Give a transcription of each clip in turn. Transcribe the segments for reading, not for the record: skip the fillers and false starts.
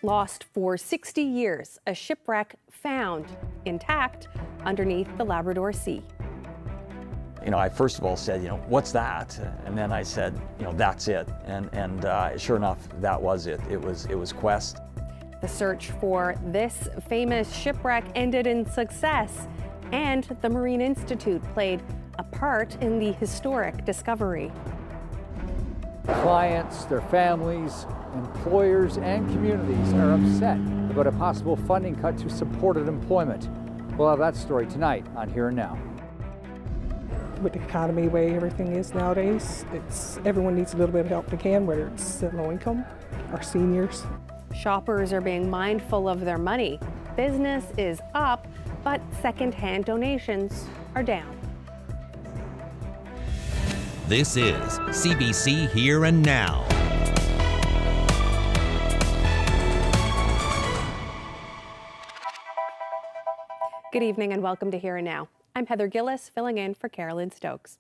Lost for 60 years, a shipwreck found intact underneath the Labrador Sea. I first of all said, what's that? And then I said, that's it. And sure enough, that was it. It was Quest. The search for this famous shipwreck ended in success, and the Marine Institute played a part in the historic discovery. Clients, their families, employers, and communities are upset about a possible funding cut to supported employment. We'll have that story tonight on Here and Now. With the economy, the way everything is nowadays, everyone needs a little bit of help they can, whether it's low income or seniors. Shoppers are being mindful of their money. Business is up, but secondhand donations are down. This is CBC Here and Now. Good evening and welcome to Here and Now. I'm Heather Gillis, filling in for Carolyn Stokes.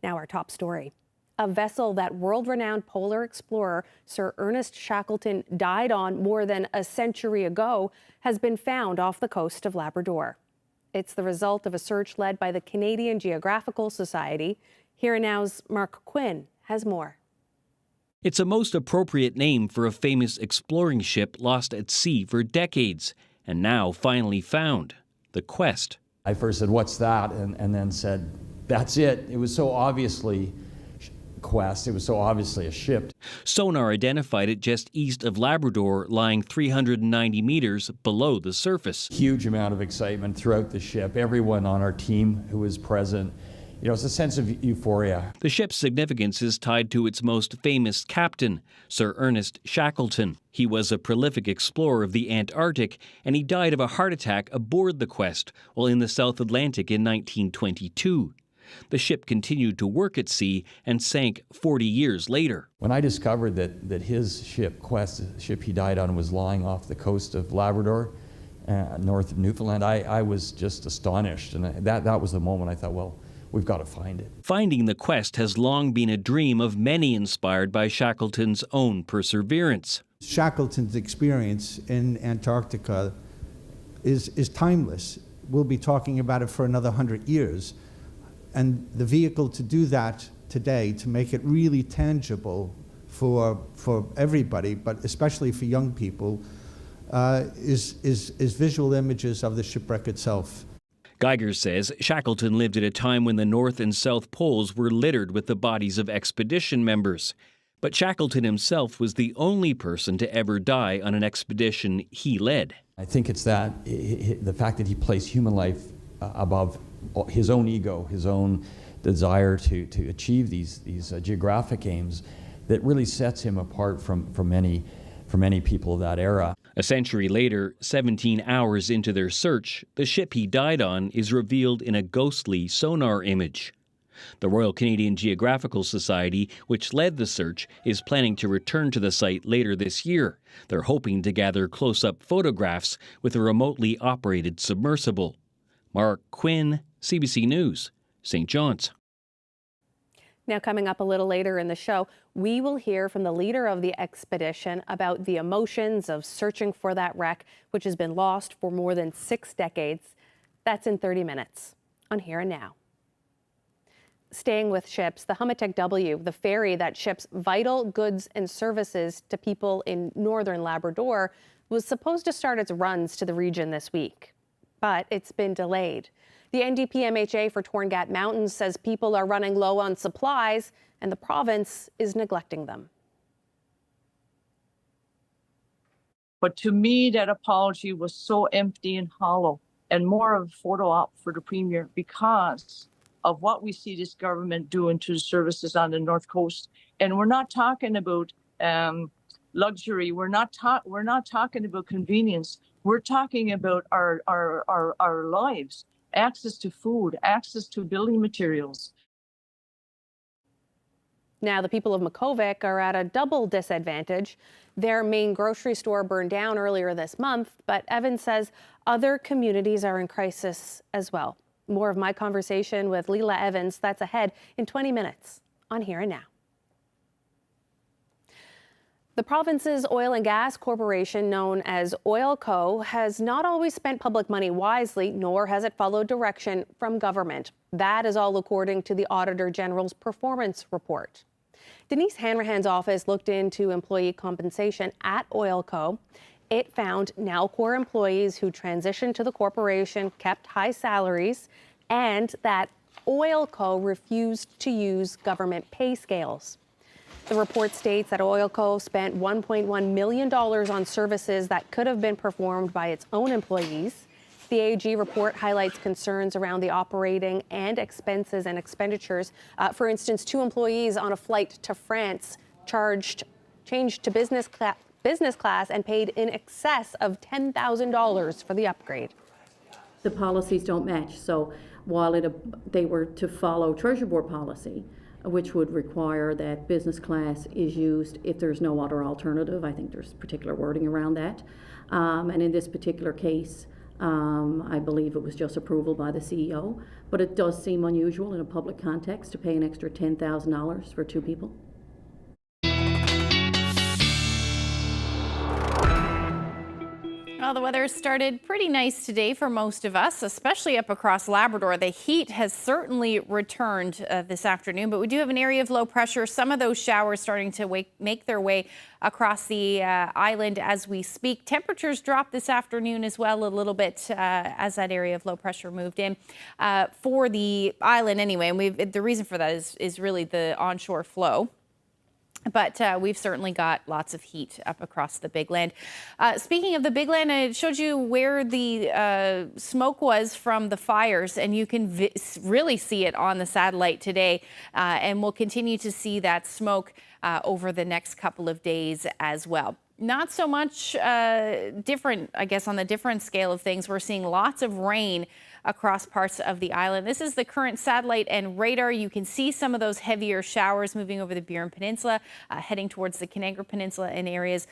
Now our top story. A vessel that world-renowned polar explorer Sir Ernest Shackleton died on more than a century ago has been found off the coast of Labrador. It's the result of a search led by the Canadian Geographical Society. Here and Now's Mark Quinn has more. It's a most appropriate name for a famous exploring ship lost at sea for decades and now finally found. The Quest. I first said, what's that? And then said, that's it. It was so obviously Quest. It was so obviously a ship. Sonar identified it just east of Labrador, lying 390 meters below the surface. Huge amount of excitement throughout the ship. Everyone on our team who was present. It's a sense of euphoria. The ship's significance is tied to its most famous captain, Sir Ernest Shackleton. He was a prolific explorer of the Antarctic, and he died of a heart attack aboard the Quest while in the South Atlantic in 1922. The ship continued to work at sea and sank 40 years later. When I discovered that his ship, Quest, the ship he died on, was lying off the coast of Labrador, north of Newfoundland, I was just astonished. And that was the moment I thought, well, we've got to find it. Finding the Quest has long been a dream of many inspired by Shackleton's own perseverance. Shackleton's experience in Antarctica is timeless. We'll be talking about it for another 100 years. And the vehicle to do that today, to make it really tangible for everybody, but especially for young people, is visual images of the shipwreck itself. Geiger says Shackleton lived at a time when the North and South Poles were littered with the bodies of expedition members. But Shackleton himself was the only person to ever die on an expedition he led. I think it's the fact that he placed human life above his own ego, his own desire to achieve these geographic aims, that really sets him apart from many people of that era. A century later, 17 hours into their search, the ship he died on is revealed in a ghostly sonar image. The Royal Canadian Geographical Society, which led the search, is planning to return to the site later this year. They're hoping to gather close-up photographs with a remotely operated submersible. Mark Quinn, CBC News, St. John's. Now, coming up a little later in the show, we will hear from the leader of the expedition about the emotions of searching for that wreck, which has been lost for more than 6 decades. That's in 30 minutes on Here and Now. Staying with ships, the Humatek W, the ferry that ships vital goods and services to people in northern Labrador, was supposed to start its runs to the region this week, but it's been delayed. The NDP-MHA for Torngat Mountains says people are running low on supplies and the province is neglecting them. But to me, that apology was so empty and hollow, and more of a photo op for the Premier because of what we see this government doing to the services on the North Coast. And we're not talking about luxury. We're not talking about convenience. We're talking about our lives. Access to food, access to building materials. Now, the people of Makkovik are at a double disadvantage. Their main grocery store burned down earlier this month, but Evan says other communities are in crisis as well. More of my conversation with Leela Evans, that's ahead in 20 minutes on Here and Now. The province's oil and gas corporation, known as Oilco, has not always spent public money wisely, nor has it followed direction from government. That is all according to the Auditor General's performance report. Denise Hanrahan's office looked into employee compensation at Oilco. It found Nalcor employees who transitioned to the corporation kept high salaries, and that Oilco refused to use government pay scales. The report states that Oilco spent $1.1 million on services that could have been performed by its own employees. The AG report highlights concerns around the operating and expenses and expenditures. For instance, 2 employees on a flight to France changed to business class and paid in excess of $10,000 for the upgrade. The policies don't match, so while they were to follow Treasury Board policy, which would require that business class is used if there's no other alternative. I think there's particular wording around that. And in this particular case, I believe it was just approval by the CEO, but it does seem unusual in a public context to pay an extra $10,000 for 2 people. Well, the weather started pretty nice today for most of us, especially up across Labrador. The heat has certainly returned this afternoon, but we do have an area of low pressure. Some of those showers starting to make their way across the island as we speak. Temperatures dropped this afternoon as well a little bit as that area of low pressure moved in for the island anyway. And the reason for that is really the onshore flow. But we've certainly got lots of heat up across the Big Land. Speaking of the Big Land, I showed you where the smoke was from the fires, and you can really see it on the satellite today. And we'll continue to see that smoke over the next couple of days as well. Not so much different, I guess, on the different scale of things. We're seeing lots of rain across parts of the island. This is the current satellite and radar. You can see some of those heavier showers moving over the Burin Peninsula, heading towards the Canagra Peninsula in areas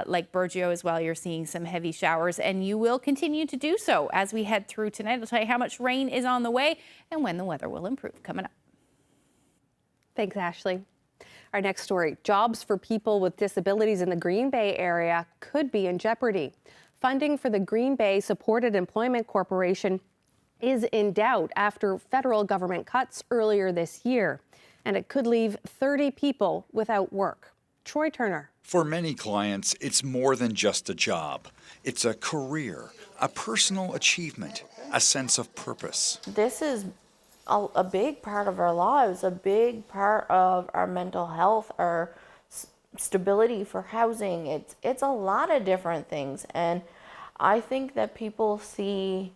like Burgeo as well. You're seeing some heavy showers, and you will continue to do so as we head through tonight. I'll tell you how much rain is on the way and when the weather will improve coming up. Thanks, Ashley. Our next story, jobs for people with disabilities in the Green Bay area could be in jeopardy. Funding for the Green Bay Supported Employment Corporation is in doubt after federal government cuts earlier this year, and it could leave 30 people without work. Troy Turner. For many clients, it's more than just a job. It's a career, a personal achievement, a sense of purpose. This is a big part of our lives, a big part of our mental health, our stability for housing. It's a lot of different things, and I think that people see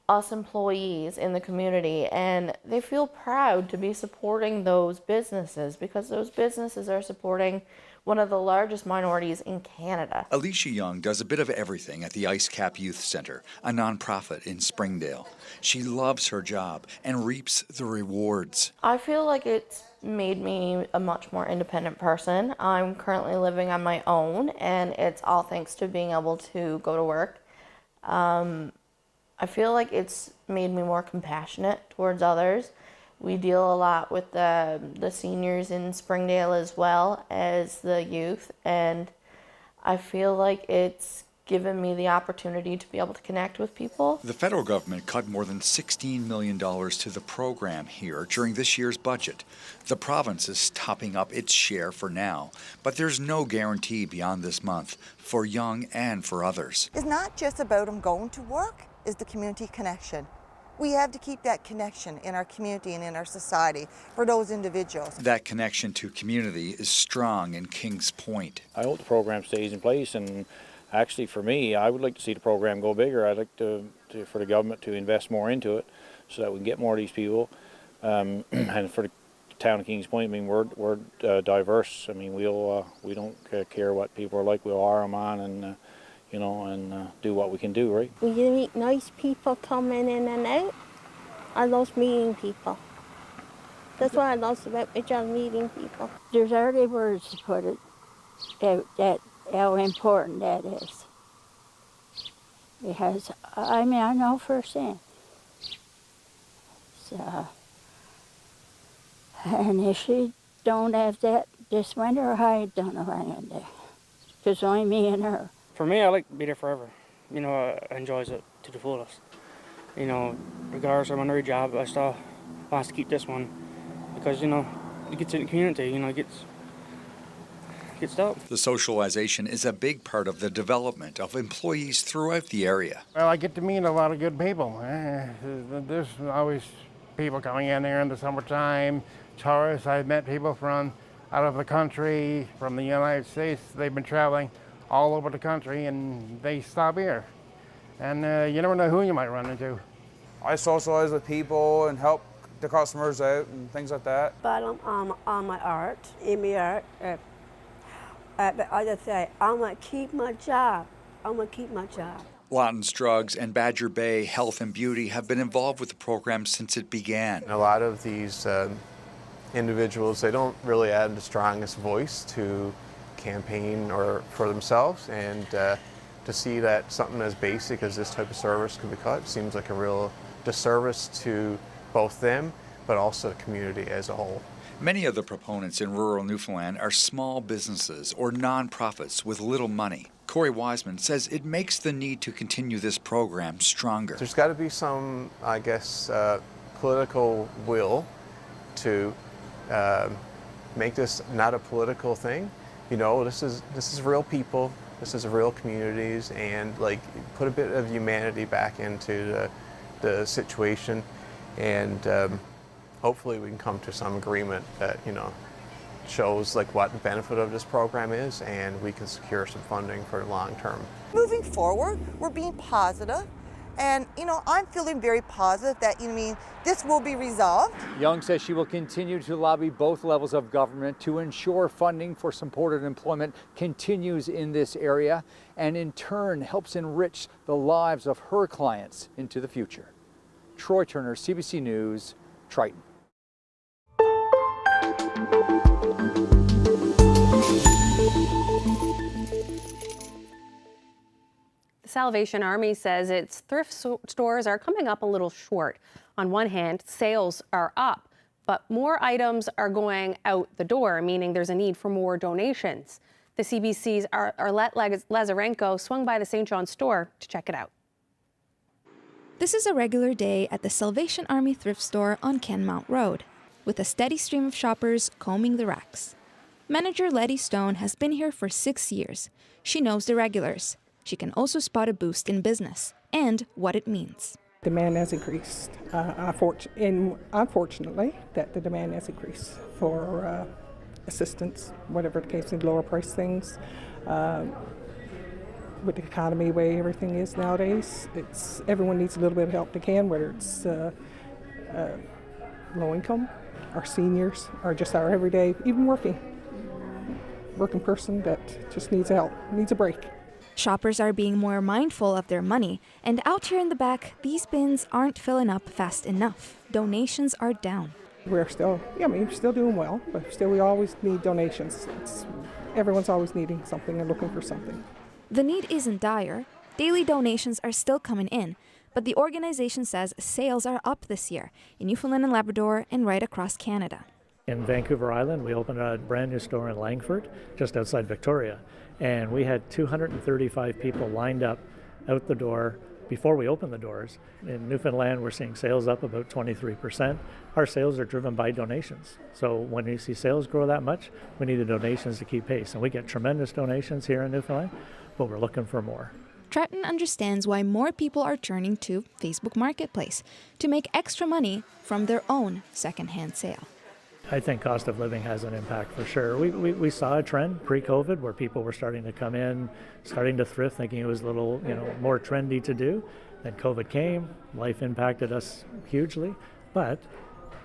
us employees in the community and they feel proud to be supporting those businesses because those businesses are supporting one of the largest minorities in Canada. Alicia Young does a bit of everything at the Ice Cap Youth Centre, a nonprofit in Springdale. She loves her job and reaps the rewards. I feel like it's made me a much more independent person. I'm currently living on my own, and it's all thanks to being able to go to work. I feel like it's made me more compassionate towards others. We deal a lot with the seniors in Springdale as well as the youth, and I feel like it's given me the opportunity to be able to connect with people. The federal government cut more than $16 million to the program here during this year's budget. The province is topping up its share for now, but there's no guarantee beyond this month for Young and for others. It's not just about them going to work, it's the community connection. We have to keep that connection in our community and in our society for those individuals. That connection to community is strong in Kings Point. I hope the program stays in place, and actually for me, I would like to see the program go bigger. I'd like for the government to invest more into it so that we can get more of these people. And for the town of Kings Point, I mean, we're diverse. I mean, we don't care what people are like. We'll hire them on and do what we can do, right? We meet nice people coming in and out. I love meeting people. That's what I love about my job, meeting people. There's already words to put it that how important that is. Because, I mean, I know firsthand. So, and if she don't have that This winter, I don't know what I'm going to do. Just only me and her. For me, I like to be there forever. You know, I enjoys it to the fullest. You know, regardless of another job, I still want to keep this one because, you know, it gets in the community, you know, it gets up. The socialization is a big part of the development of employees throughout the area. Well, I get to meet a lot of good people. There's always people coming in there in the summertime. Tourists, I've met people from out of the country, from the United States. They've been traveling all over the country and they stop here. And you never know who you might run into. I socialize with people and help the customers out and things like that. But on my art, in my art, but I just say, I'm going to keep my job. I'm going to keep my job. Lawton's Drugs and Badger Bay Health and Beauty have been involved with the program since it began. A lot of these individuals, they don't really add the strongest voice to campaign or for themselves, and to see that something as basic as this type of service could be cut seems like a real disservice to both them, but also the community as a whole. Many of the proponents in rural Newfoundland are small businesses or nonprofits with little money. Corey Wiseman says it makes the need to continue this program stronger. There's got to be some, I guess, political will to make this not a political thing. You know, this is real people, this is real communities, and like put a bit of humanity back into the situation, and hopefully we can come to some agreement that, you know, shows like what the benefit of this program is, and we can secure some funding for the long term. Moving forward, we're being positive, and you know, I'm feeling very positive that this will be resolved. Young says she will continue to lobby both levels of government to ensure funding for supported employment continues in this area, and in turn helps enrich the lives of her clients into the future. Troy Turner, CBC News, Triton. The Salvation Army says its thrift stores are coming up a little short. On one hand, sales are up, but more items are going out the door, meaning there's a need for more donations. The CBC's Arlette Lazarenko swung by the St. John store to check it out. This is a regular day at the Salvation Army thrift store on Kenmount Road, with a steady stream of shoppers combing the racks. Manager Letty Stone has been here for 6 years. She knows the regulars. She can also spot a boost in business and what it means. Demand has increased. Unfortunately, that the demand has increased for assistance, whatever the case, in lower price things. With the economy, the way everything is nowadays, everyone needs a little bit of help they can, whether it's low income, our seniors, or just our everyday, even working person that just needs help, needs a break. Shoppers are being more mindful of their money, and out here in the back, these bins aren't filling up fast enough. Donations are down. We're still, we're still doing well, but still we always need donations. Everyone's always needing something and looking for something. The need isn't dire. Daily donations are still coming in, but the organization says sales are up this year in Newfoundland and Labrador and right across Canada. In Vancouver Island, we opened a brand new store in Langford, just outside Victoria, and we had 235 people lined up out the door before we opened the doors. In Newfoundland, we're seeing sales up about 23%. Our sales are driven by donations. So when you see sales grow that much, we need the donations to keep pace. And we get tremendous donations here in Newfoundland, but we're looking for more. Triton understands why more people are turning to Facebook Marketplace to make extra money from their own secondhand sale. I think cost of living has an impact for sure. We saw a trend pre-COVID where people were starting to come in, starting to thrift, thinking it was a little, more trendy to do. Then COVID came, life impacted us hugely. But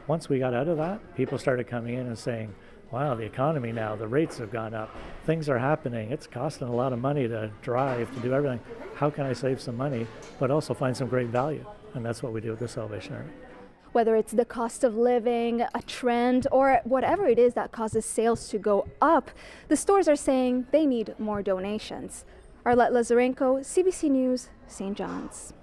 once we got out of that, people started coming in and saying, wow, the economy now, the rates have gone up, things are happening, it's costing a lot of money to drive, to do everything. How can I save some money, but also find some great value? And that's what we do with the Salvation Army. Whether it's the cost of living, a trend, or whatever it is that causes sales to go up, the stores are saying they need more donations. Arlette Lazarenko, CBC News, St. John's.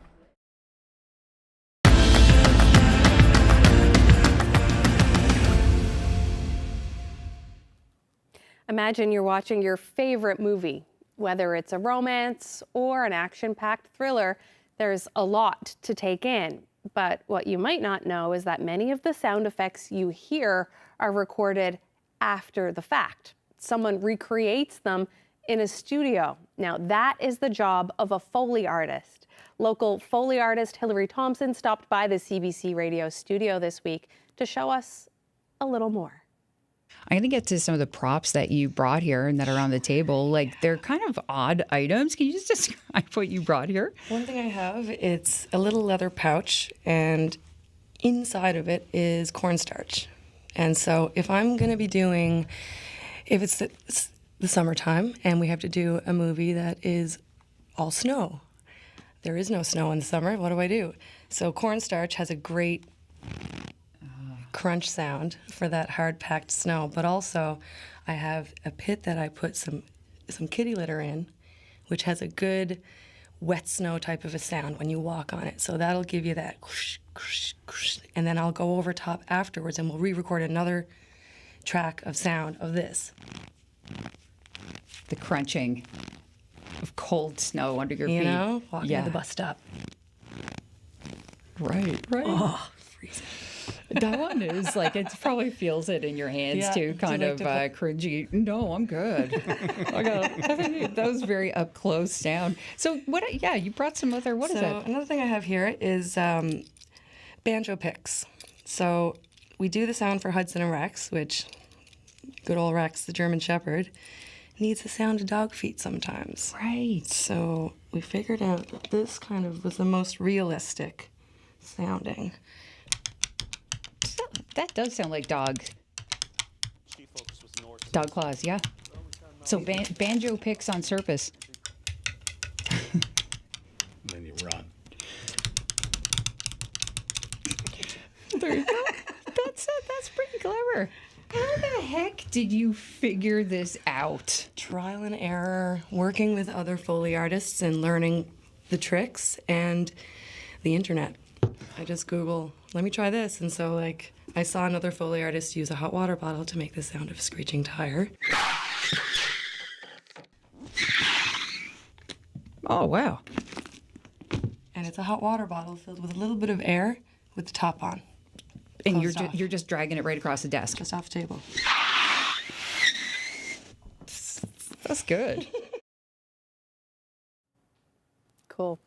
Imagine you're watching your favorite movie, whether it's a romance or an action-packed thriller. There's a lot to take in. But what you might not know is that many of the sound effects you hear are recorded after the fact. Someone recreates them in a studio. Now, that is the job of a Foley artist. Local Foley artist Hillary Thompson stopped by the CBC radio studio this week to show us a little more. I'm going to get to some of the props that you brought here and that are on the table. Like, they're kind of odd items. Can you just describe what you brought here? One thing I have, it's a little leather pouch, and inside of it is cornstarch. And so if I'm going to be doing, if it's the summertime and we have to do a movie that is all snow, there is no snow in the summer, what do? So cornstarch has a great crunch sound for that hard-packed snow, but also I have a pit that I put some kitty litter in, which has a good wet snow type of a sound when you walk on it. So that'll give you that whoosh, whoosh, whoosh, and then I'll go over top afterwards and we'll re-record another track of sound of this. The crunching of cold snow under your feet. You know, walking to the bus stop. Right. Oh, freezing. That one is like, it probably feels it in your hands too, kind of cringy. No, I'm good. That was very up close sound. So you brought some other, what is that? Another thing I have here is banjo picks. So we do the sound for Hudson and Rex, which good old Rex, the German Shepherd, needs the sound of dog feet sometimes. Right. So we figured out that this kind of was the most realistic sounding. That does sound like dog claws, yeah. So banjo picks on surface. Then you run. There you go. That's pretty clever. How the heck did you figure this out? Trial and error, working with other Foley artists and learning the tricks, and the internet. I just Google, let me try this. And so I saw another Foley artist use a hot water bottle to make the sound of a screeching tire. Oh, wow. And it's a hot water bottle filled with a little bit of air with the top on. And you're just dragging it right across the desk. Just off the table. That's good. Cool.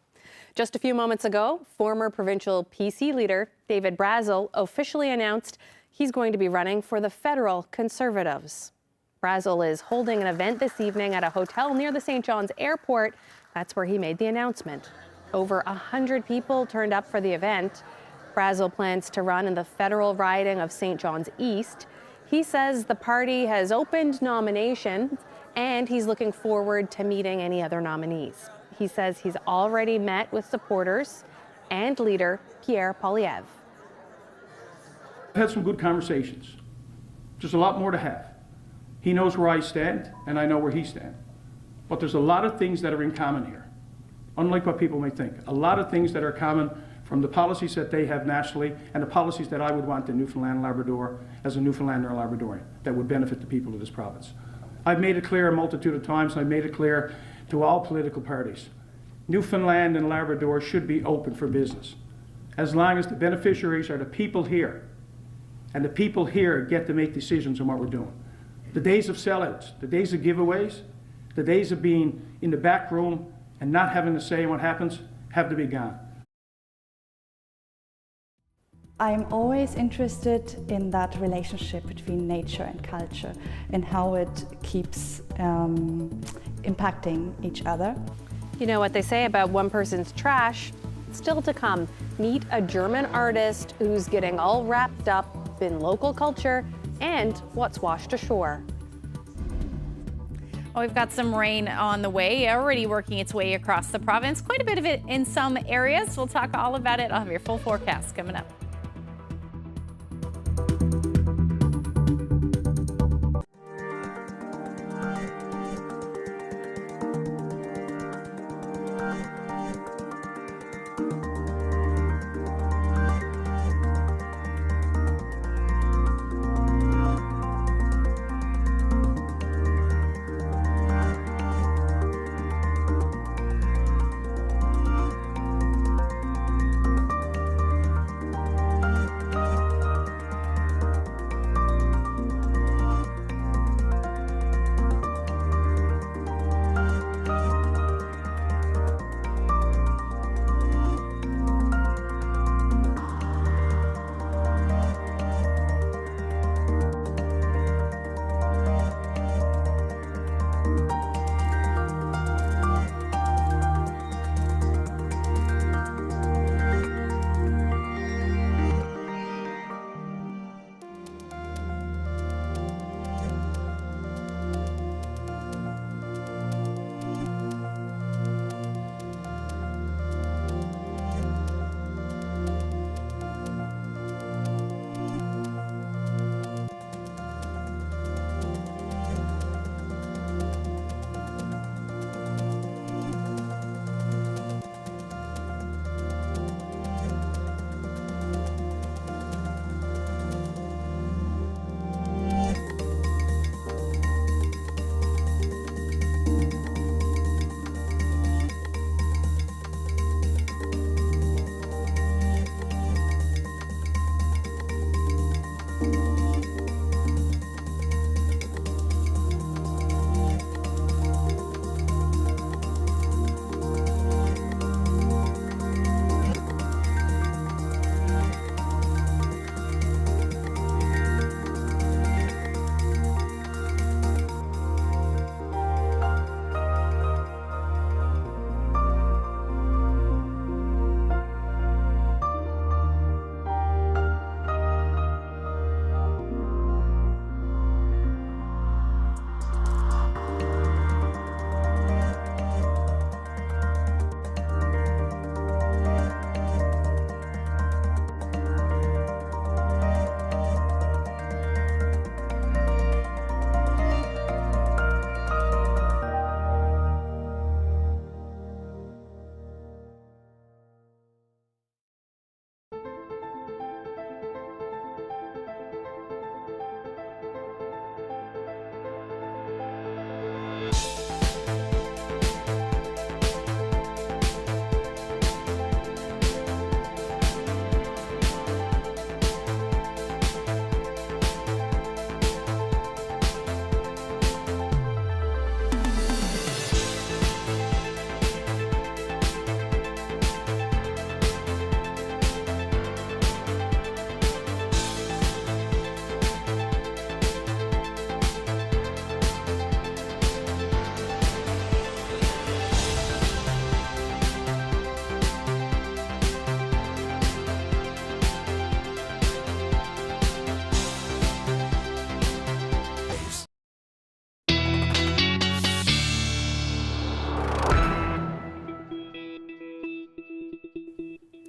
Just a few moments ago, former provincial PC leader David Brazel officially announced he's going to be running for the federal Conservatives. Brazel is holding an event this evening at a hotel near the St. John's Airport. That's where he made the announcement. Over 100 people turned up for the event. Brazel plans to run in the federal riding of St. John's East. He says the party has opened nominations and he's looking forward to meeting any other nominees. He says he's already met with supporters and leader Pierre Poilievre. I've had some good conversations. There's a lot more to have. He knows where I stand and I know where he stands. But there's a lot of things that are in common here, unlike what people may think. A lot of things that are common from the policies that they have nationally and the policies that I would want in Newfoundland and Labrador as a Newfoundlander and Labradorian that would benefit the people of this province. I've made it clear a multitude of times, and I've made it clear to all political parties. Newfoundland and Labrador should be open for business, as long as the beneficiaries are the people here, and the people here get to make decisions on what we're doing. The days of sellouts, the days of giveaways, the days of being in the back room and not having to say what happens have to be gone. I'm always interested in that relationship between nature and culture and how it keeps impacting each other. You know what they say about one person's trash? Still to come, meet a German artist who's getting all wrapped up in local culture and what's washed ashore. Well, we've got some rain on the way, already working its way across the province. Quite a bit of it in some areas. We'll talk all about it. I'll have your full forecast coming up.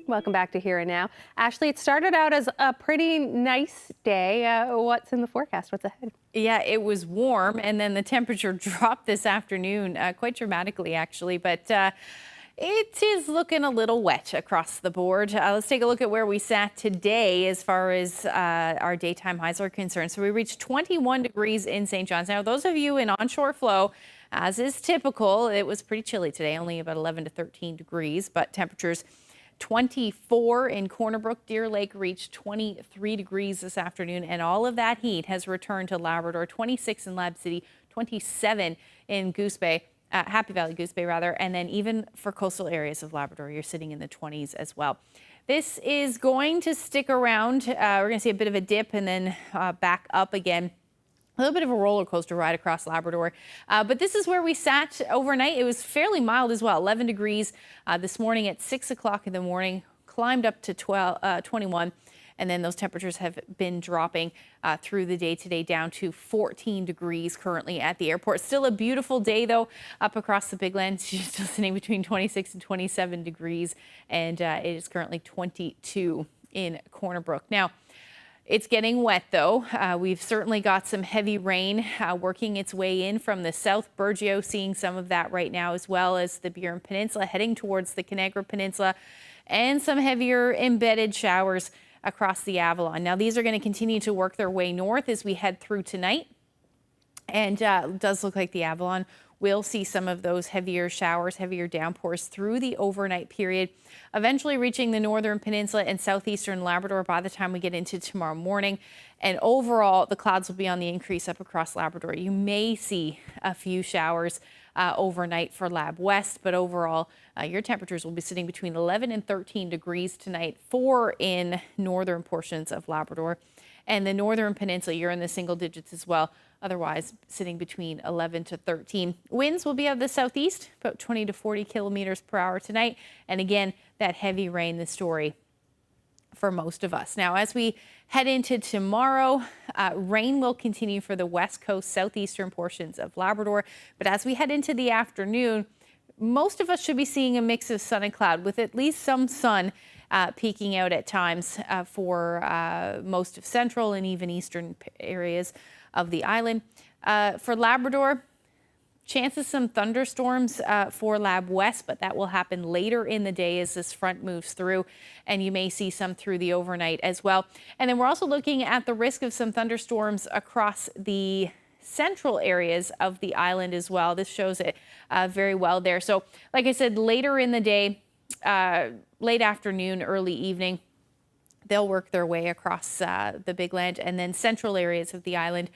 Welcome back to Here and Now. Ashley, it started out as a pretty nice day. What's in the forecast? What's ahead? Yeah, it was warm, and then the temperature dropped this afternoon quite dramatically, actually. But it is looking a little wet across the board. Let's take a look at where we sat today as far as our daytime highs are concerned. So we reached 21 degrees in St. John's. Now, those of you in onshore flow, as is typical, it was pretty chilly today, only about 11 to 13 degrees, but temperatures 24 in Corner Brook. Deer Lake reached 23 degrees this afternoon, and all of that heat has returned to Labrador. 26 in Lab City, 27 in Goose Bay, Happy Valley, Goose Bay rather, and then even for coastal areas of Labrador, you're sitting in the 20s as well. This is going to stick around. We're going to see a bit of a dip and then back up again. A little bit of a roller coaster ride across Labrador. But this is where we sat overnight. It was fairly mild as well, 11 degrees this morning at 6 o'clock in the morning, climbed up to 21. And then those temperatures have been dropping through the day today down to 14 degrees currently at the airport. Still a beautiful day, though, up across the Big Land. Still sitting between 26 and 27 degrees. And it is currently 22 in Corner Brook. Now, it's getting wet, though. We've certainly got some heavy rain working its way in from the south. Burgeo seeing some of that right now, as well as the Burin Peninsula heading towards the Conagra Peninsula, and some heavier embedded showers across the Avalon. Now, these are going to continue to work their way north as we head through tonight. And it does look like the Avalon will see some of those heavier showers, heavier downpours through the overnight period, eventually reaching the northern peninsula and southeastern Labrador by the time we get into tomorrow morning. And overall, the clouds will be on the increase up across Labrador. You may see a few showers overnight for Lab West, but overall, your temperatures will be sitting between 11 and 13 degrees tonight, 4 in northern portions of Labrador. And the northern peninsula, you're in the single digits as well. Otherwise, sitting between 11 to 13. Winds will be out of the southeast, about 20 to 40 kilometers per hour tonight. And again, that heavy rain, the story for most of us. Now, as we head into tomorrow, rain will continue for the west coast, southeastern portions of Labrador. But as we head into the afternoon, most of us should be seeing a mix of sun and cloud, with at least some sun peeking out at times for most of central and even eastern areas of the island. For Labrador, chances some thunderstorms for Lab West, but that will happen later in the day as this front moves through, and you may see some through the overnight as well. And then we're also looking at the risk of some thunderstorms across the central areas of the island as well. This shows it very well there. So like I said, later in the day, late afternoon, early evening, they'll work their way across the Big Land and then central areas of the island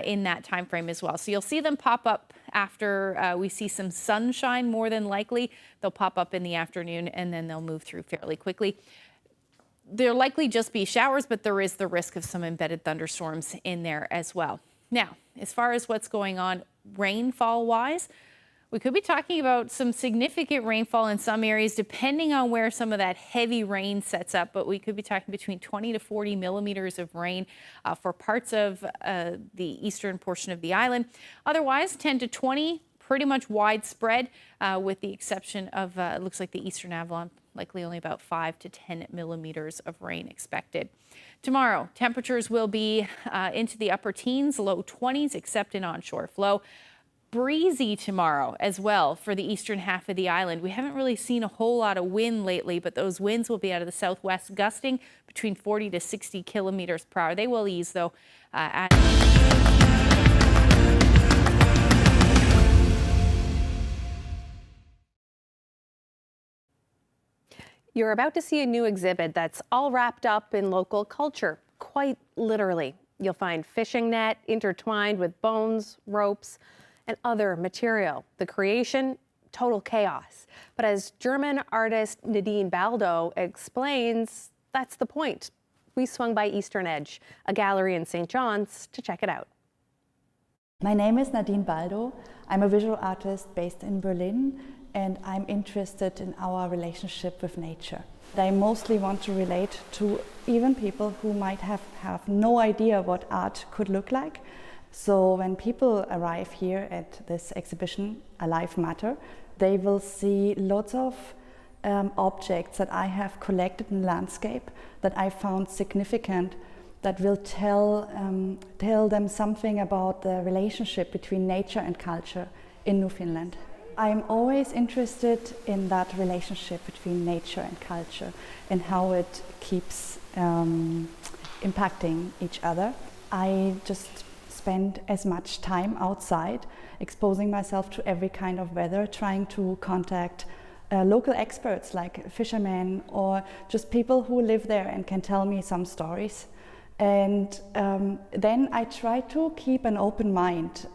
in that time frame as well. So you'll see them pop up after we see some sunshine, more than likely. They'll pop up in the afternoon and then they'll move through fairly quickly. There'll likely just be showers, but there is the risk of some embedded thunderstorms in there as well. Now, as far as what's going on rainfall-wise, we could be talking about some significant rainfall in some areas, depending on where some of that heavy rain sets up. But we could be talking between 20 to 40 millimeters of rain for parts of the eastern portion of the island. Otherwise, 10 to 20, pretty much widespread, with the exception of, it looks like the eastern Avalon, likely only about 5 to 10 millimeters of rain expected. Tomorrow, temperatures will be into the upper teens, low 20s, except in onshore flow. Breezy tomorrow as well for the eastern half of the island. We haven't really seen a whole lot of wind lately, but those winds will be out of the southwest, gusting between 40 to 60 kilometers per hour. They will ease, though. You're about to see a new exhibit that's all wrapped up in local culture, quite literally. You'll find fishing net intertwined with bones, ropes, and other material. The creation, total chaos. But as German artist Nadine Baldo explains, that's the point. We swung by Eastern Edge, a gallery in St. John's, to check it out. My name is Nadine Baldo. I'm a visual artist based in Berlin, and I'm interested in our relationship with nature. I mostly want to relate to even people who might have no idea what art could look like. So when people arrive here at this exhibition, Alive Matter, they will see lots of objects that I have collected in landscape that I found significant, that will tell them something about the relationship between nature and culture in Newfoundland. I'm always interested in that relationship between nature and culture and how it keeps impacting each other. I just spend as much time outside, exposing myself to every kind of weather, trying to contact local experts like fishermen or just people who live there and can tell me some stories. And then I try to keep an open mind.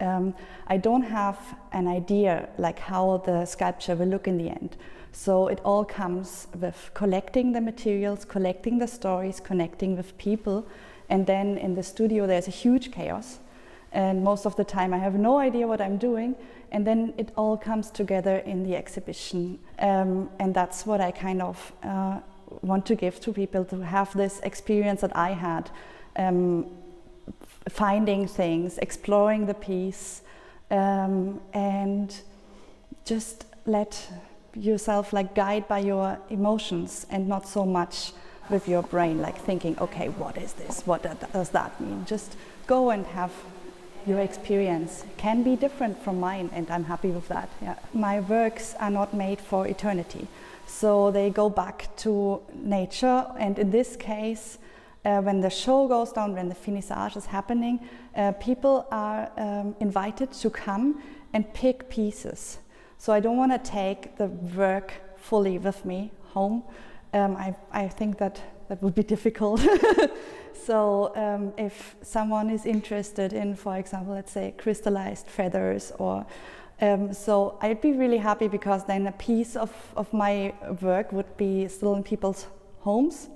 I don't have an idea like how the sculpture will look in the end. So it all comes with collecting the materials, collecting the stories, connecting with people. And then in the studio there's a huge chaos. And most of the time I have no idea what I'm doing. And then it all comes together in the exhibition. And that's what I kind of want to give to people, to have this experience that I had, finding things, exploring the piece, and just let yourself like guide by your emotions and not so much with your brain, like thinking, okay, what is this? What does that mean? Just go and have your experience. It can be different from mine, and I'm happy with that. Yeah. My works are not made for eternity, so they go back to nature. And in this case, when the show goes down, when the finissage is happening, people are invited to come and pick pieces. So I don't want to take the work fully with me home. I think that would be difficult. So if someone is interested in, for example, let's say crystallized feathers, or so I'd be really happy, because then a piece of my work would be still in people's homes,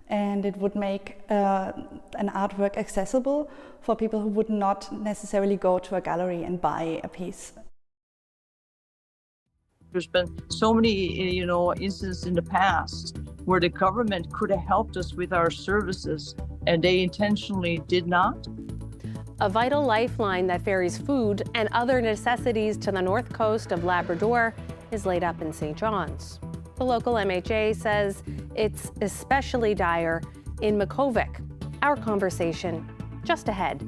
and it would make an artwork accessible for people who would not necessarily go to a gallery and buy a piece. There's been so many, instances in the past where the government could have helped us with our services, and they intentionally did not. A vital lifeline that ferries food and other necessities to the north coast of Labrador is laid up in St. John's. The local MHA says it's especially dire in Makkovik. Our conversation just ahead.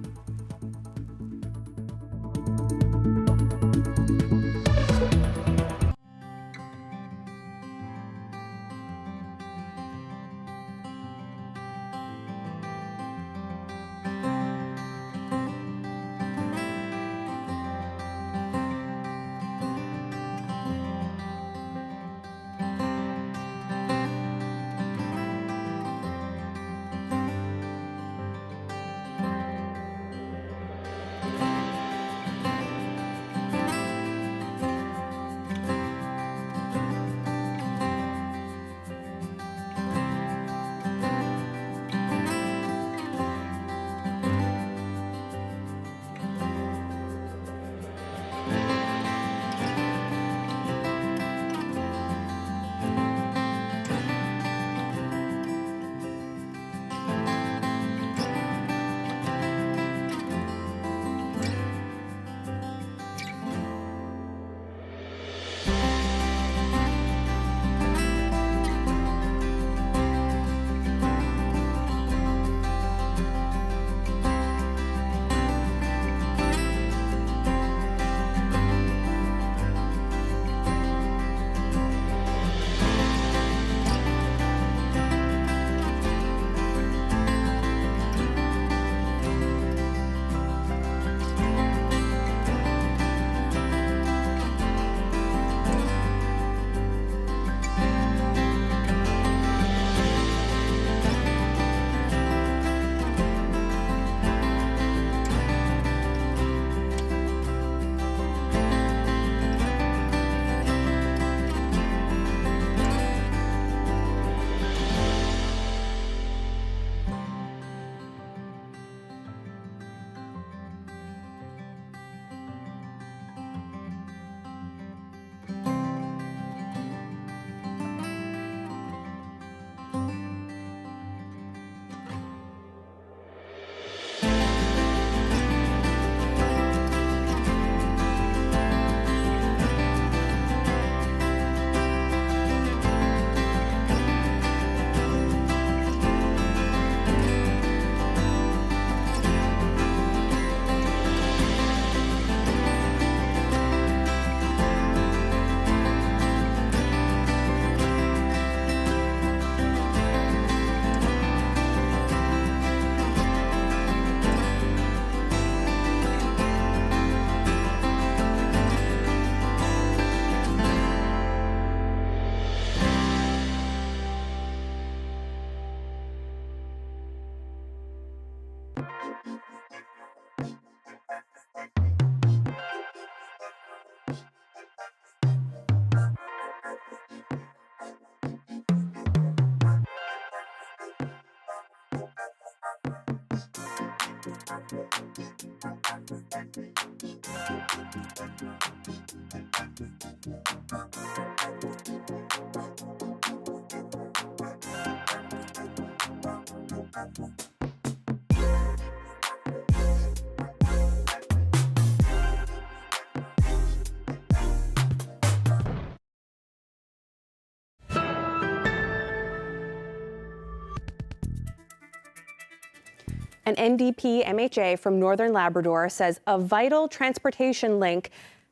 An NDP MHA from Northern Labrador says a vital transportation link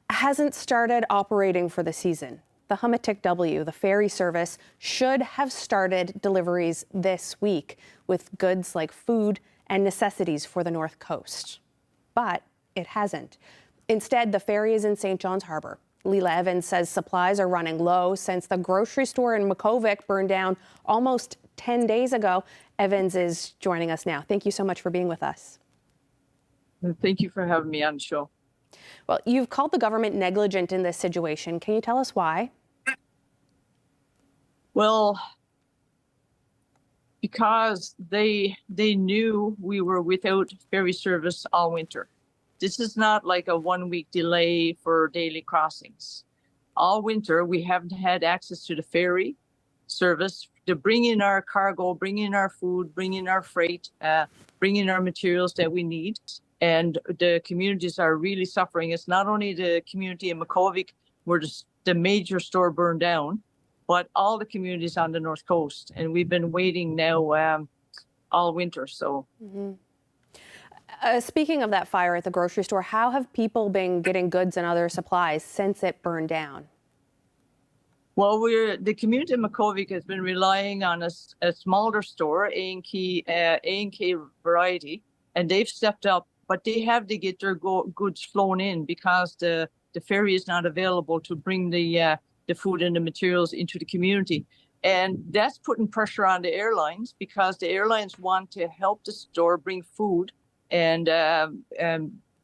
hasn't started operating for the season. The Humatik W, the ferry service, should have started deliveries this week with goods like food and necessities for the North Coast. But it hasn't. Instead, the ferry is in St. John's Harbour. Leila Evans says supplies are running low since the grocery store in Makkovik burned down almost 10 days ago. Evans is joining us now. Thank you so much for being with us. Thank you for having me on the show. Well, you've called the government negligent in this situation. Can you tell us why? Well, because they knew we were without ferry service all winter. This is not like a 1-week delay for daily crossings. All winter, we haven't had access to the ferry service to bring in our cargo, bring in our food, bring in our freight, bring in our materials that we need. And the communities are really suffering. It's not only the community in Makkovik where the major store burned down, but all the communities on the North Coast. And we've been waiting now all winter. So. Mm-hmm. Speaking of that fire at the grocery store, how have people been getting goods and other supplies since it burned down? Well, the community in Makkovik has been relying on a smaller store, A&K Variety, and they've stepped up, but they have to get their goods flown in because the ferry is not available to bring the food and the materials into the community. And that's putting pressure on the airlines because the airlines want to help the store bring food and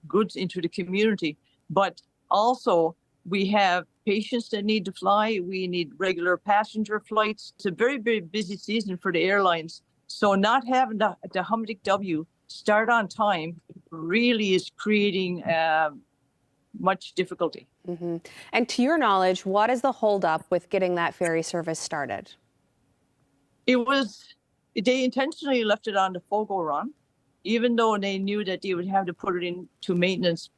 goods into the community. But also, we have patients that need to fly. We need regular passenger flights. It's a very, very busy season for the airlines. So not having the Humatik W start on time really is creating much difficulty. Mm-hmm. And to your knowledge, what is the holdup with getting that ferry service started? They intentionally left it on the Fogo run, even though they knew that they would have to put it into maintenance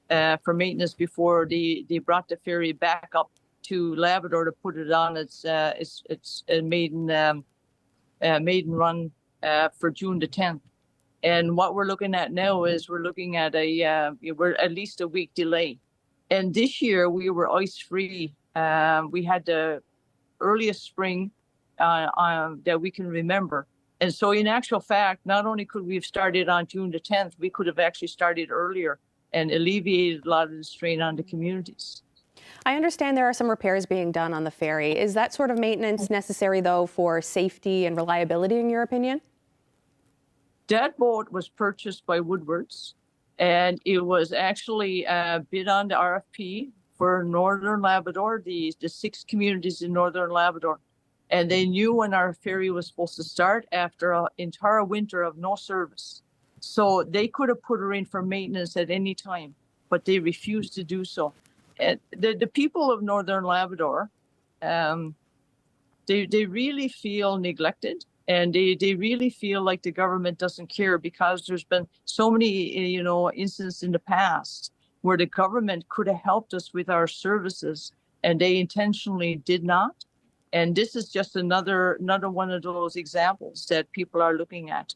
for maintenance before they brought the ferry back up to Labrador to put it on its maiden run for June the 10th. And what we're looking at now is we're looking at we're at least a week delay. And this year we were ice free. We had the earliest spring that we can remember. And so in actual fact, not only could we have started on June the 10th, we could have actually started earlier and alleviated a lot of the strain on the communities. I understand there are some repairs being done on the ferry. Is that sort of maintenance necessary, though, for safety and reliability, in your opinion? That boat was purchased by Woodward's, and it was actually bid on the RFP for Northern Labrador, the 6 communities in Northern Labrador. And they knew when our ferry was supposed to start after an entire winter of no service. So they could have put her in for maintenance at any time, but they refused to do so. And the people of Northern Labrador, they really feel neglected, and they really feel like the government doesn't care because there's been so many, incidents in the past where the government could have helped us with our services, and they intentionally did not. And this is just another one of those examples that people are looking at.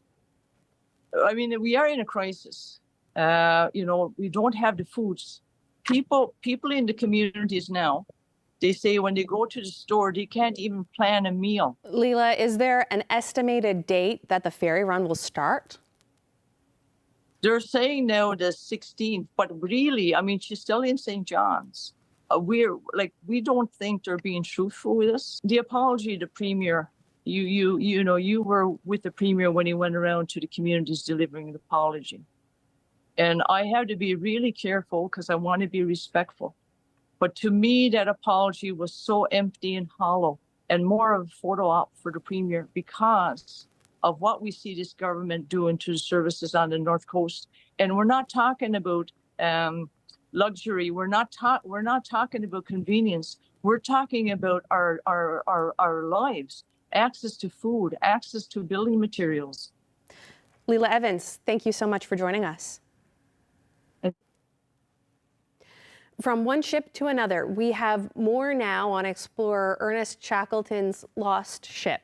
I mean, we are in a crisis. We don't have the foods. People in the communities now, they say when they go to the store, they can't even plan a meal. Leila, is there an estimated date that the ferry run will start? They're saying now the 16th, but really, I mean, she's still in St. John's. We don't think they're being truthful with us. The apology to Premier, you were with the Premier when he went around to the communities delivering the apology. And I have to be really careful because I want to be respectful. But to me, that apology was so empty and hollow and more of a photo op for the Premier because of what we see this government doing to the services on the North Coast. And we're not talking about luxury. We're not talking about convenience. We're talking about our lives, access to food, access to building materials. Leela Evans, thank you so much for joining us. From one ship to another, we have more now on explorer Ernest Shackleton's lost ship.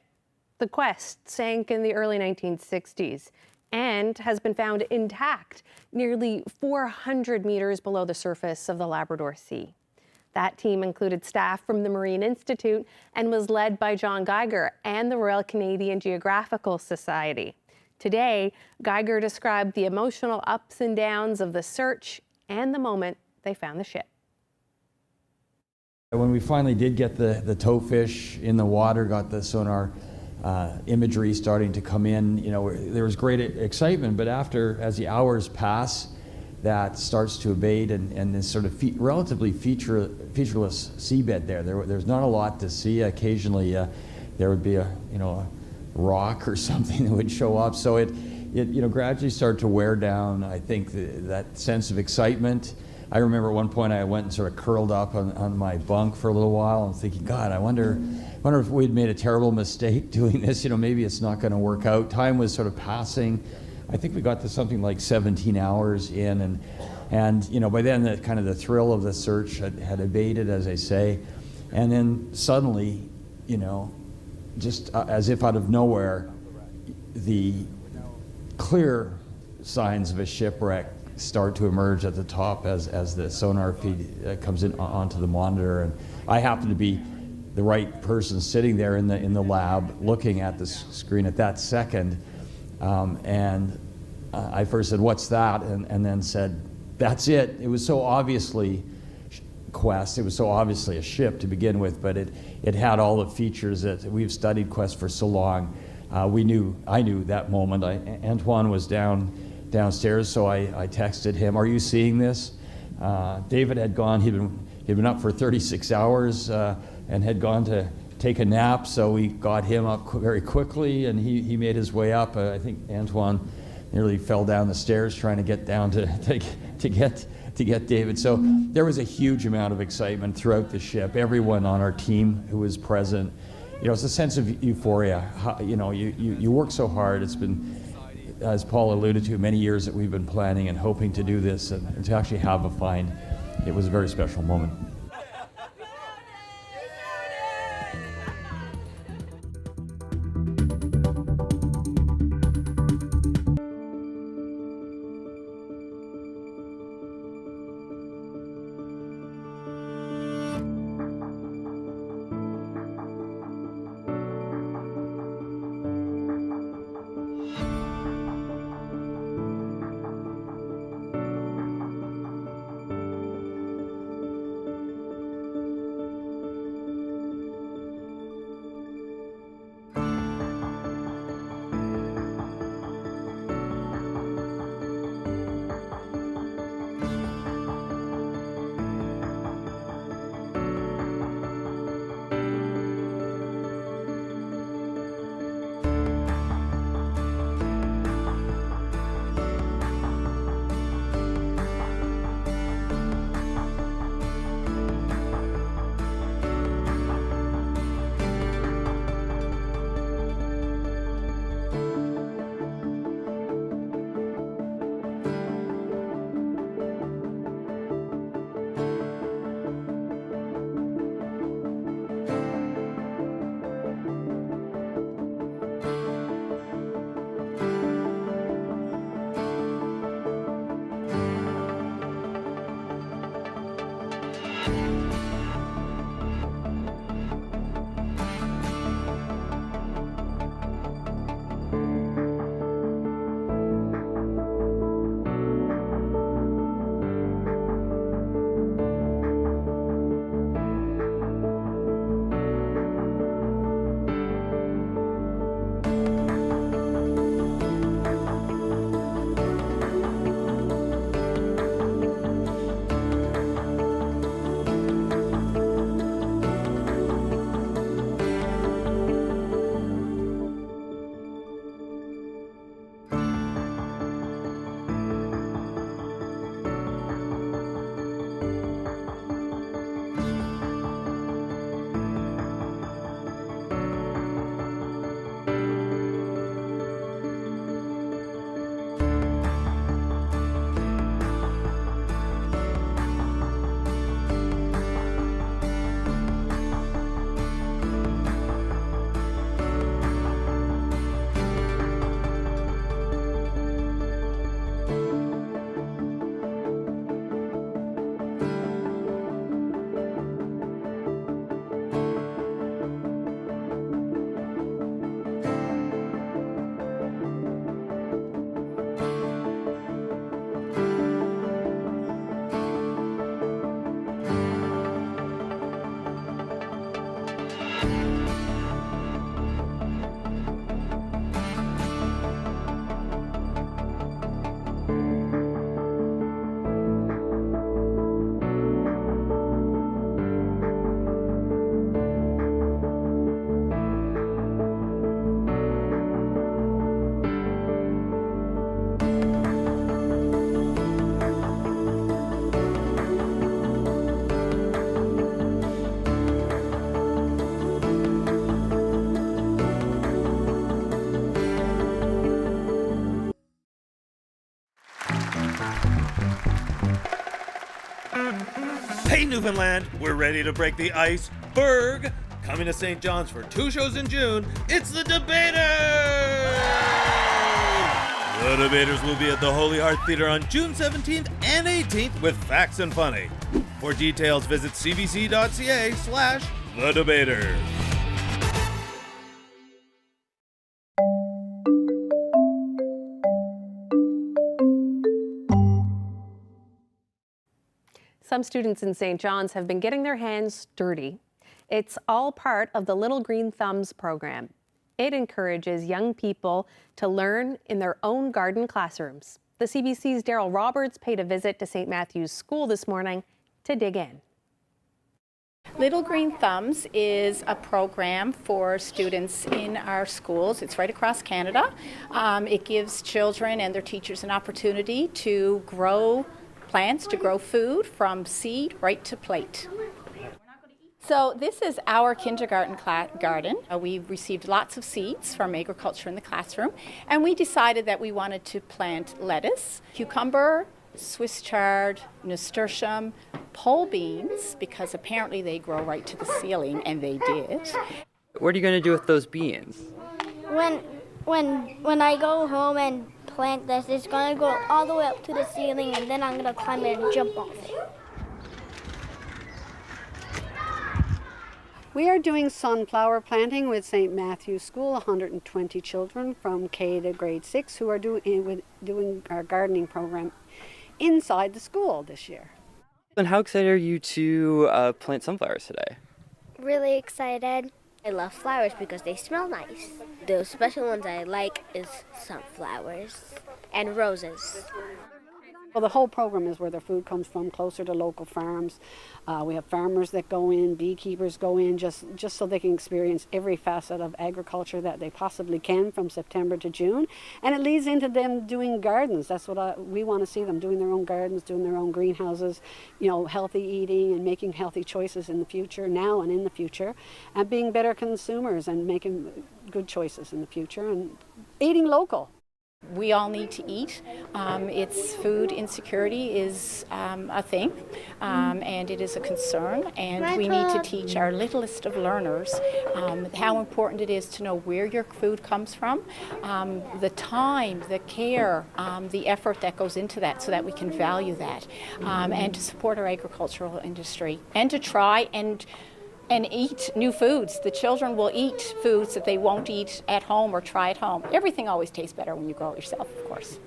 The Quest sank in the early 1960s and has been found intact nearly 400 meters below the surface of the Labrador Sea. That team included staff from the Marine Institute and was led by John Geiger and the Royal Canadian Geographical Society. Today, Geiger described the emotional ups and downs of the search and the moment they found the ship. When we finally did get the towfish in the water, got the sonar imagery starting to come in, there was great excitement, but as the hours pass, that starts to abate, and this sort of relatively featureless seabed there's not a lot to see. Occasionally there would be a rock or something that would show up, so it gradually started to wear down, I think, that sense of excitement. I remember at one point I went and sort of curled up on my bunk for a little while and thinking, God, I wonder if we'd made a terrible mistake doing this. Maybe it's not going to work out. Time was sort of passing. I think we got to something like 17 hours in, and by then the thrill of the search had abated, as I say, and then suddenly, just as if out of nowhere, the clear signs of a shipwreck start to emerge at the top as the sonar feed comes in onto the monitor, and I happen to be the right person sitting there in the lab looking at the screen at that second, and I first said, "What's that?" and then said, "That's it." It was so obviously Quest. It was so obviously a ship to begin with, but it had all the features that we've studied Quest for so long. I knew that moment. Antoine was downstairs, so I texted him, "Are you seeing this?" David had gone, he'd been up for 36 hours and had gone to take a nap, so we got him up very quickly, and he made his way up. I think Antoine nearly fell down the stairs trying to get down to get David. So there was a huge amount of excitement throughout the ship. Everyone on our team who was present, it's a sense of euphoria. You work so hard. It's been, as Paul alluded to, many years that we've been planning and hoping to do this, and to actually have a find, it was a very special moment. Hey Newfoundland, we're ready to break the ice. Berg, coming to St. John's for 2 shows in June, it's the Debaters! The Debaters will be at the Holy Heart Theatre on June 17th and 18th with Facts and Funny. For details, visit cbc.ca/thedebaters. Some students in St. John's have been getting their hands dirty. It's all part of the Little Green Thumbs program. It encourages young people to learn in their own garden classrooms. The CBC's Daryl Roberts paid a visit to St. Matthew's School this morning to dig in. Little Green Thumbs is a program for students in our schools. It's right across Canada. It gives children and their teachers an opportunity to grow plants, to grow food from seed right to plate. So this is our kindergarten garden. We received lots of seeds from agriculture in the classroom, and we decided that we wanted to plant lettuce, cucumber, Swiss chard, nasturtium, pole beans, because apparently they grow right to the ceiling, and they did. What are you going to do with those beans? When I go home and plant this, it's going to go all the way up to the ceiling, and then I'm going to climb it and jump off it. We are doing sunflower planting with St. Matthew's School, 120 children from K to grade 6 who are doing our gardening program inside the school this year. And how excited are you to plant sunflowers today? Really excited. I love flowers because they smell nice. The special ones I like is sunflowers and roses. Well, the whole program is where their food comes from, closer to local farms. We have farmers that go in, beekeepers go in, just so they can experience every facet of agriculture that they possibly can from September to June. And it leads into them doing gardens. That's what we want to see them doing, their own gardens, doing their own greenhouses, you know, healthy eating and making healthy choices in the future, now and in the future, and being better consumers and making good choices in the future and eating local. We all need to eat. It's food insecurity is a thing, and it is a concern, and we need to teach our littlest of learners how important it is to know where your food comes from, the time, the care, the effort that goes into that, so that we can value that, and to support our agricultural industry, and to try and eat new foods. The children will eat foods that they won't eat at home or try at home. Everything always tastes better when you grow it yourself, of course.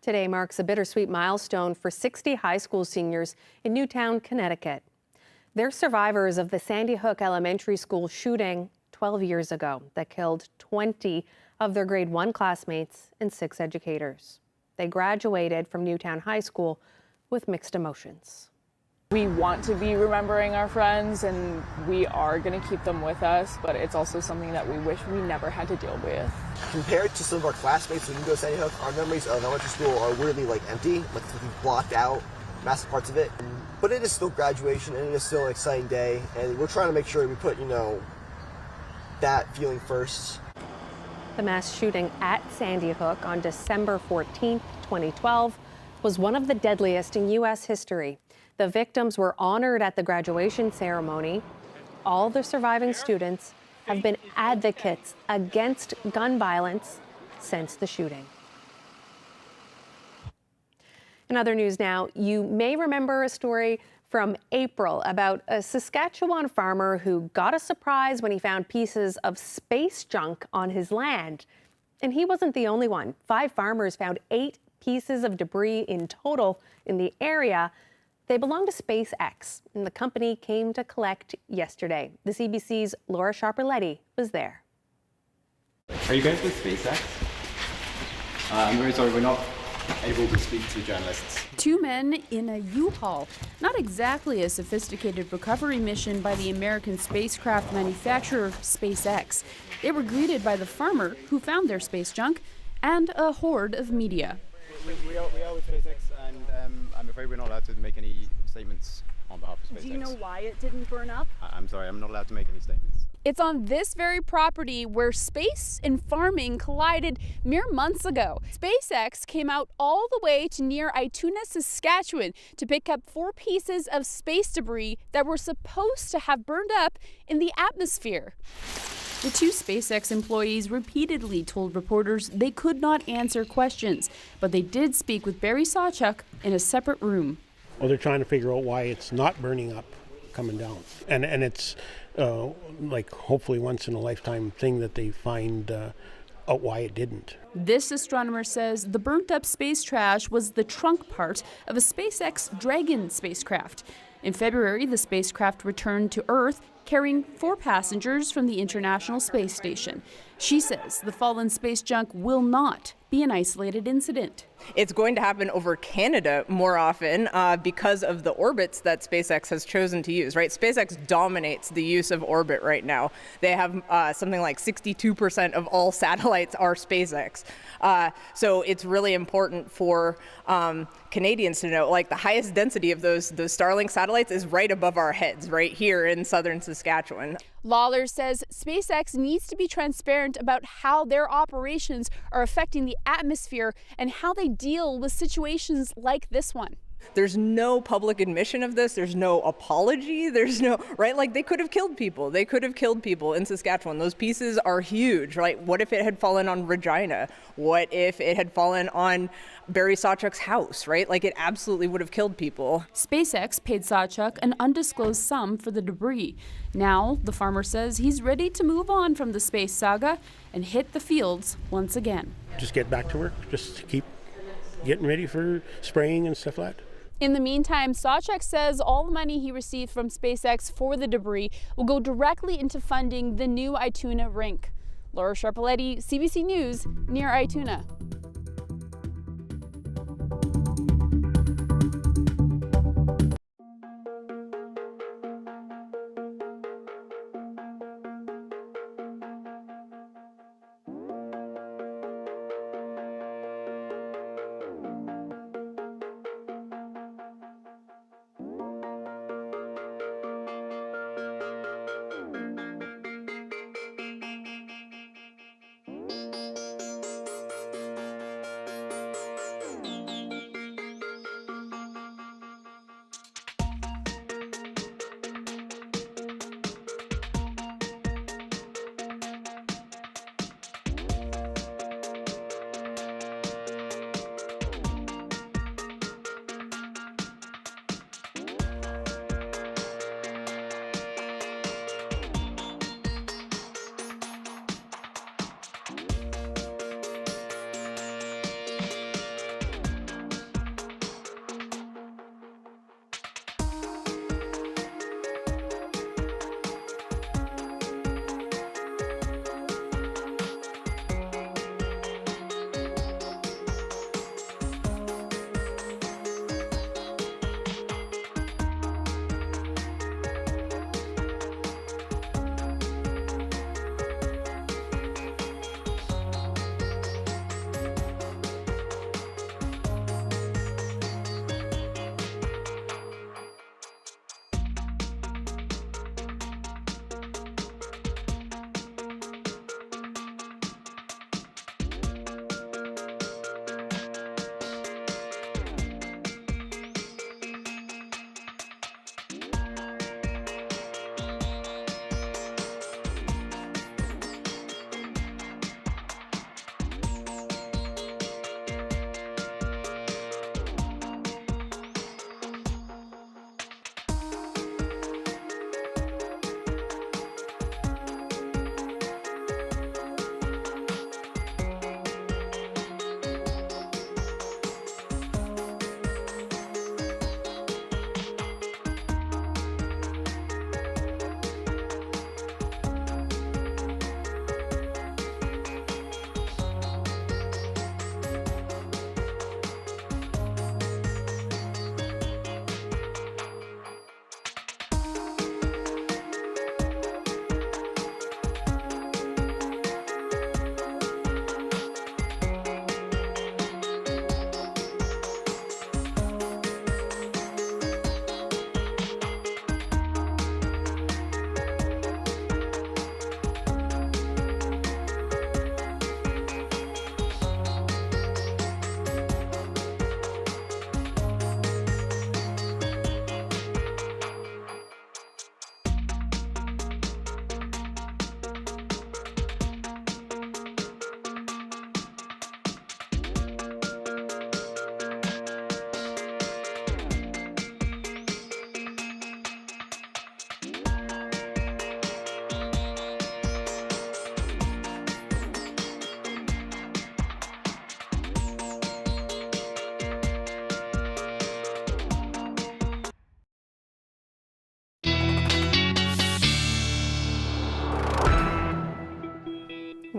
Today marks a bittersweet milestone for 60 high school seniors in Newtown, Connecticut. They're survivors of the Sandy Hook Elementary School shooting 12 years ago that killed 20 of their grade 1 classmates and 6 educators. They graduated from Newtown High School with mixed emotions. We want to be remembering our friends, and we are going to keep them with us, but it's also something that we wish we never had to deal with. Compared to some of our classmates who didn't go to Sandy Hook, our memories of elementary school are weirdly empty, we've blocked out massive parts of it. But it is still graduation, and it is still an exciting day, and we're trying to make sure we put, that feeling first. The mass shooting at Sandy Hook on December 14, 2012 was one of the deadliest in U.S. history. The victims were honored at the graduation ceremony. All the surviving students have been advocates against gun violence since the shooting. In other news now, you may remember a story from April about a Saskatchewan farmer who got a surprise when he found pieces of space junk on his land. And he wasn't the only one. 5 farmers found 8 pieces of debris in total in the area. They belong to SpaceX, and the company came to collect yesterday. The CBC's Laura Sharper-Letty was there. Are you guys with SpaceX? I'm very sorry, we're not able to speak to journalists. 2 men in a U-Haul. Not exactly a sophisticated recovery mission by the American spacecraft manufacturer SpaceX. They were greeted by the farmer who found their space junk and a horde of media. We are with SpaceX, and I'm afraid we're not allowed to make any statements on behalf of SpaceX. Do you know why it didn't burn up? I'm sorry, I'm not allowed to make any statements. It's on this very property where space and farming collided mere months ago. SpaceX came out all the way to near Ituna, Saskatchewan to pick up 4 pieces of space debris that were supposed to have burned up in the atmosphere. The 2 SpaceX employees repeatedly told reporters they could not answer questions, but they did speak with Barry Sawchuk in a separate room. Well, they're trying to figure out why it's not burning up coming down. And it's like hopefully once in a lifetime thing that they find out why it didn't. This astronomer says the burnt up space trash was the trunk part of a SpaceX Dragon spacecraft. In February, the spacecraft returned to Earth carrying 4 passengers from the International Space Station. She says the fallen space junk will not be an isolated incident. It's going to happen over Canada more often because of the orbits that SpaceX has chosen to use, right? SpaceX dominates the use of orbit right now. They have something like 62% of all satellites are SpaceX. So it's really important for Canadians to know, like the highest density of those Starlink satellites is right above our heads, right here in southern Saskatchewan. Lawler says SpaceX needs to be transparent about how their operations are affecting the atmosphere and how they deal with situations like this one. There's no public admission of this. There's no apology. There's no, right? Like they could have killed people. They could have killed people in Saskatchewan. Those pieces are huge, right? What if it had fallen on Regina? What if it had fallen on Barry Sawchuk's house, right? Like it absolutely would have killed people. SpaceX paid Sawchuk an undisclosed sum for the debris. Now, the farmer says he's ready to move on from the space saga and hit the fields once again. Just get back to work, just keep getting ready for spraying and stuff like that. In the meantime, Sawchuk says all the money he received from SpaceX for the debris will go directly into funding the new Ituna rink. Laura Sharper-Letty, CBC News, near Ituna.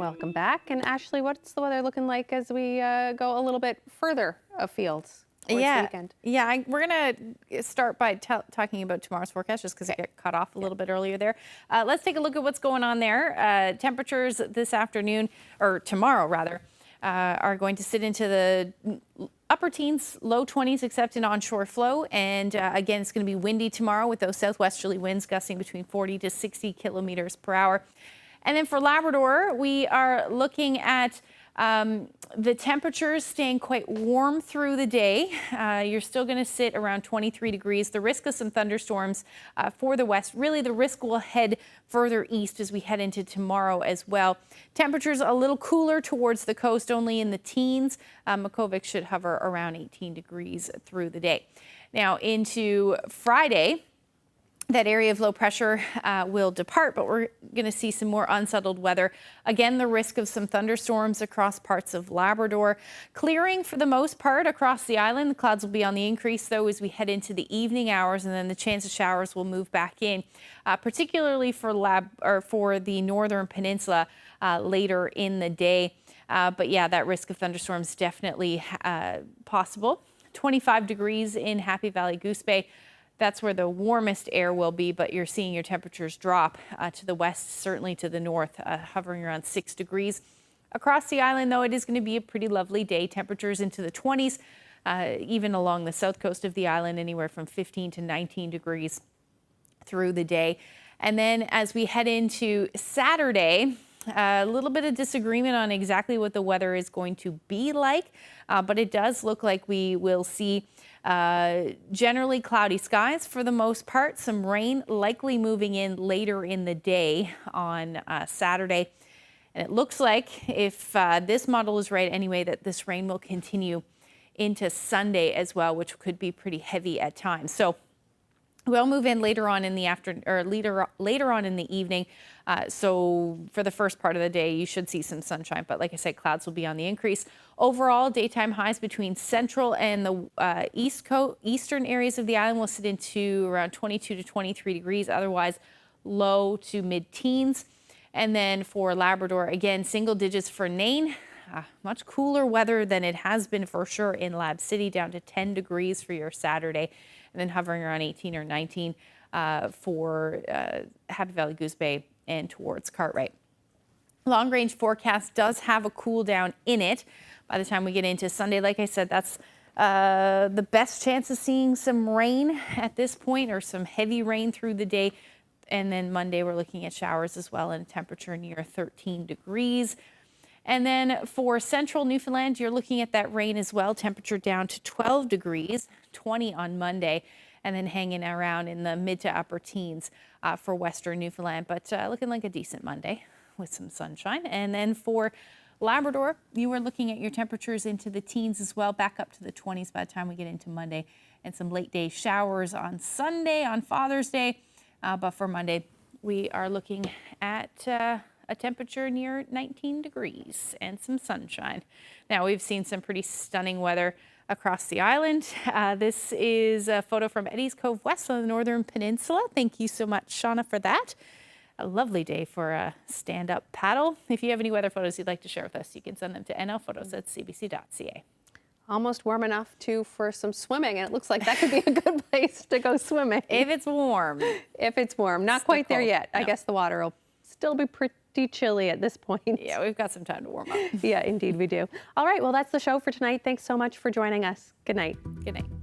Welcome back. And Ashley, what's the weather looking like as we go a little bit further afield towards the weekend? We're going to start by talking about tomorrow's forecast just because I got cut off a little bit earlier there. Let's take a look at what's going on there. Temperatures this afternoon, or tomorrow rather, are going to sit into the upper teens, low 20s, except in onshore flow. And again, it's going to be windy tomorrow with those southwesterly winds gusting between 40 to 60 kilometers per hour. And then for Labrador, we are looking at the temperatures staying quite warm through the day. You're still going to sit around 23 degrees. The risk of some thunderstorms for the west. Really, the risk will head further east as we head into tomorrow as well. Temperatures a little cooler towards the coast, only in the teens. Makkovik should hover around 18 degrees through the day. Now into Friday, that area of low pressure will depart, but we're going to see some more unsettled weather. Again, the risk of some thunderstorms across parts of Labrador. Clearing for the most part across the island. The clouds will be on the increase, though, as we head into the evening hours, and then the chance of showers will move back in, particularly for the northern peninsula later in the day. But yeah, that risk of thunderstorms definitely possible. 25 degrees in Happy Valley Goose Bay. That's where the warmest air will be, but you're seeing your temperatures drop to the west, certainly to the north, hovering around 6 degrees. Across the island, though, it is going to be a pretty lovely day. Temperatures into the 20s, even along the south coast of the island, anywhere from 15 to 19 degrees through the day. And then as we head into Saturday, a little bit of disagreement on exactly what the weather is going to be like, but it does look like we will see generally cloudy skies for the most part. Some rain likely moving in later in the day on Saturday. And it looks like, if this model is right anyway, that this rain will continue into Sunday as well, which could be pretty heavy at times. So we'll move in later on in the later on in the evening. So for the first part of the day, you should see some sunshine. But like I said, clouds will be on the increase. Overall, daytime highs between central and the eastern areas of the island will sit into around 22 to 23 degrees. Otherwise, low to mid-teens. And then for Labrador, again, single digits for Nain. Much cooler weather than it has been for sure in Lab City, down to 10 degrees for your Saturday. And then hovering around 18 or 19 for Happy Valley Goose Bay and towards Cartwright. Long range forecast does have a cool down in it. By the time we get into Sunday, like I said, that's the best chance of seeing some rain at this point, or some heavy rain through the day. And then Monday, we're looking at showers as well, and a temperature near 13 degrees. And then for central Newfoundland, you're looking at that rain as well. Temperature down to 12 degrees, 20 on Monday, and then hanging around in the mid to upper teens for western Newfoundland. But looking like a decent Monday with some sunshine. And then for Labrador, you are looking at your temperatures into the teens as well, back up to the 20s by the time we get into Monday, and some late day showers on Sunday, on Father's Day. But for Monday, we are looking at a temperature near 19 degrees and some sunshine. Now, we've seen some pretty stunning weather across the island. This is a photo from Eddies Cove West on the Northern Peninsula. Thank you so much, Shauna, for that. A lovely day for a stand-up paddle. If you have any weather photos you'd like to share with us, you can send them to nlphotos@cbc.ca. Almost warm enough, too, for some swimming. And it looks like that could be a good place to go swimming. If it's warm. If it's warm. Not quite there yet. No. I guess the water will still be pretty chilly at this point. Yeah, we've got some time to warm up. Yeah, indeed we do. All right, well, that's the show for tonight. Thanks so much for joining us. Good night. Good night.